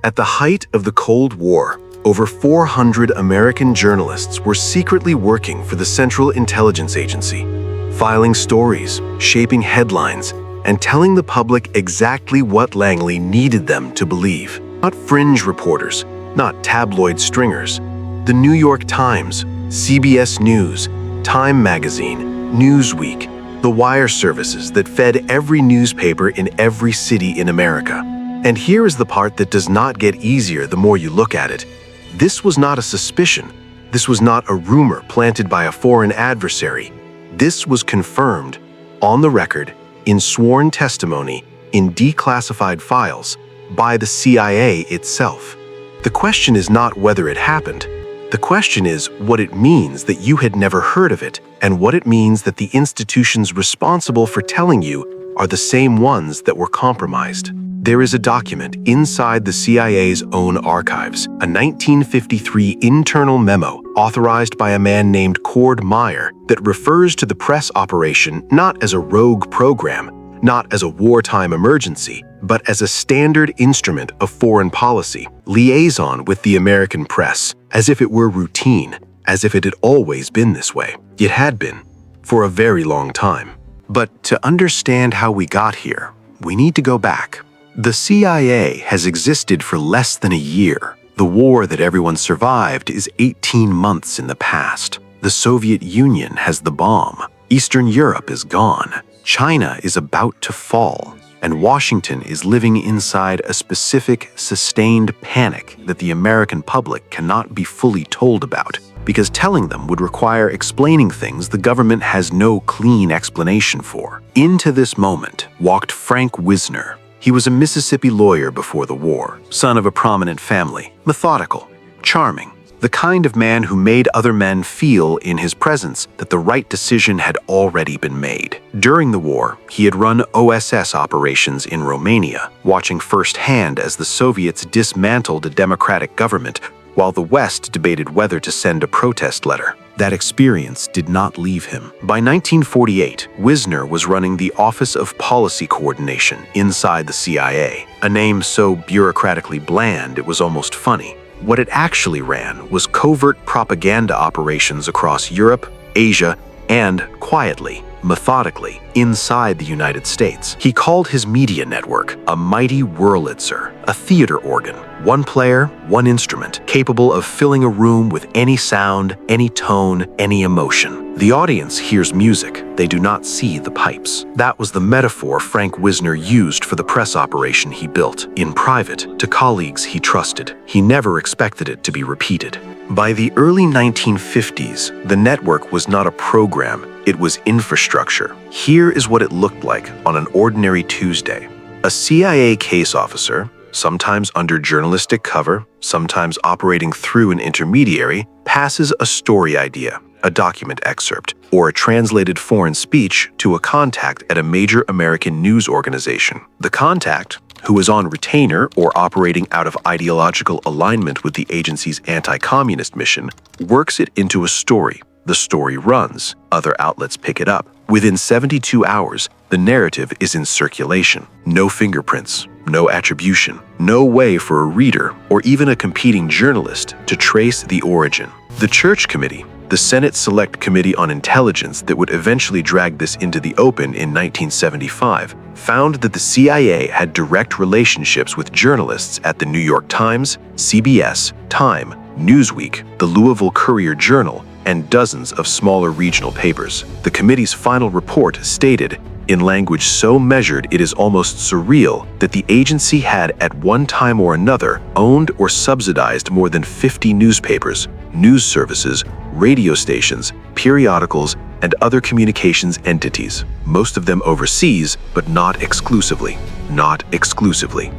At the height of the Cold War, over 400 American journalists were secretly working for the Central Intelligence Agency, filing stories, shaping headlines, and telling the public exactly what Langley needed them to believe. Not fringe reporters, not tabloid stringers. The New York Times, CBS News, Time Magazine, Newsweek, the wire services that fed every newspaper in every city in America. And here is the part that does not get easier the more you look at it. This was not a suspicion. This was not a rumor planted by a foreign adversary. This was confirmed, on the record, in sworn testimony, in declassified files, by the CIA itself. The question is not whether it happened. The question is what it means that you had never heard of it, and what it means that the institutions responsible for telling you are the same ones that were compromised. There is a document inside the CIA's own archives, a 1953 internal memo authorized by a man named Cord Meyer that refers to the press operation not as a rogue program, not as a wartime emergency, but as a standard instrument of foreign policy, liaison with the American press, as if it were routine, as if it had always been this way. It had been, for a very long time. But to understand how we got here, we need to go back. The CIA has existed for less than a year. The war that everyone survived is 18 months in the past. The Soviet Union has the bomb. Eastern Europe is gone. China is about to fall. And Washington is living inside a specific, sustained panic that the American public cannot be fully told about, because telling them would require explaining things the government has no clean explanation for. Into this moment walked Frank Wisner. He was a Mississippi lawyer before the war, son of a prominent family, methodical, charming, the kind of man who made other men feel in his presence that the right decision had already been made. During the war, he had run OSS operations in Romania, watching firsthand as the Soviets dismantled a democratic government while the West debated whether to send a protest letter. That experience did not leave him. By 1948, Wisner was running the Office of Policy Coordination inside the CIA, a name so bureaucratically bland it was almost funny. What it actually ran was covert propaganda operations across Europe, Asia, and, quietly, methodically, inside the United States. He called his media network a mighty Wurlitzer, a theater organ, one player, one instrument, capable of filling a room with any sound, any tone, any emotion. The audience hears music, they do not see the pipes. That was the metaphor Frank Wisner used for the press operation he built, in private, to colleagues he trusted. He never expected it to be repeated. By the early 1950s, the network was not a program, it was infrastructure. Here is what it looked like on an ordinary Tuesday. A CIA case officer, sometimes under journalistic cover, sometimes operating through an intermediary, passes a story idea, a document excerpt, or a translated foreign speech to a contact at a major American news organization. The contact, who is on retainer or operating out of ideological alignment with the agency's anti-communist mission, works it into a story. The story runs, other outlets pick it up. Within 72 hours, the narrative is in circulation. No fingerprints, no attribution, no way for a reader or even a competing journalist to trace the origin. The Church Committee, the Senate Select Committee on Intelligence that would eventually drag this into the open in 1975, found that the CIA had direct relationships with journalists at the New York Times, CBS, Time, Newsweek, the Louisville Courier-Journal, and dozens of smaller regional papers. The committee's final report stated, in language so measured it is almost surreal, that the agency had at one time or another owned or subsidized more than 50 newspapers, news services, radio stations, periodicals, and other communications entities, most of them overseas, but not exclusively. Not exclusively.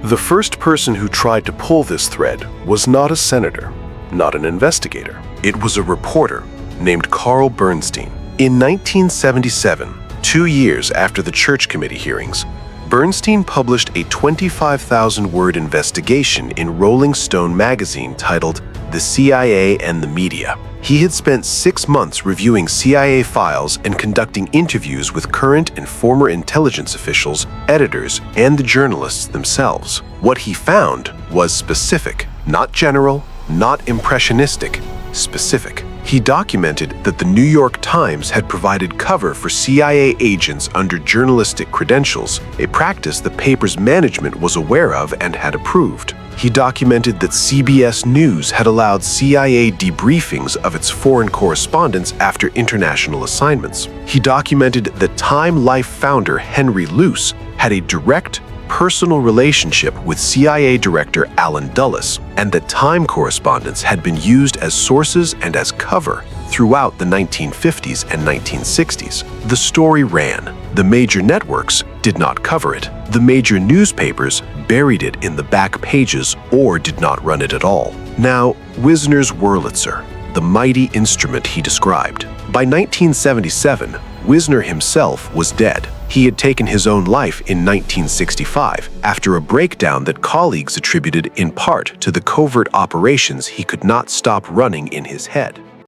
The first person who tried to pull this thread was not a senator, not an investigator. It was a reporter named Carl Bernstein. In 1977, 2 years after the Church Committee hearings, Bernstein published a 25,000-word investigation in Rolling Stone magazine titled The CIA and the Media. He had spent 6 months reviewing CIA files and conducting interviews with current and former intelligence officials, editors, and the journalists themselves. What he found was specific, not general, not impressionistic, specific. He documented that the New York Times had provided cover for CIA agents under journalistic credentials, a practice the paper's management was aware of and had approved. He documented that CBS News had allowed CIA debriefings of its foreign correspondents after international assignments. He documented that Time Life founder Henry Luce had a direct, personal relationship with CIA Director Allen Dulles, and that Time correspondence had been used as sources and as cover throughout the 1950s and 1960s. The story ran. The major networks did not cover it. The major newspapers buried it in the back pages or did not run it at all. Now, Wisner's Wurlitzer, the mighty instrument he described. By 1977, Wisner himself was dead. He had taken his own life in 1965 after a breakdown that colleagues attributed in part to the covert operations he could not stop running in his head.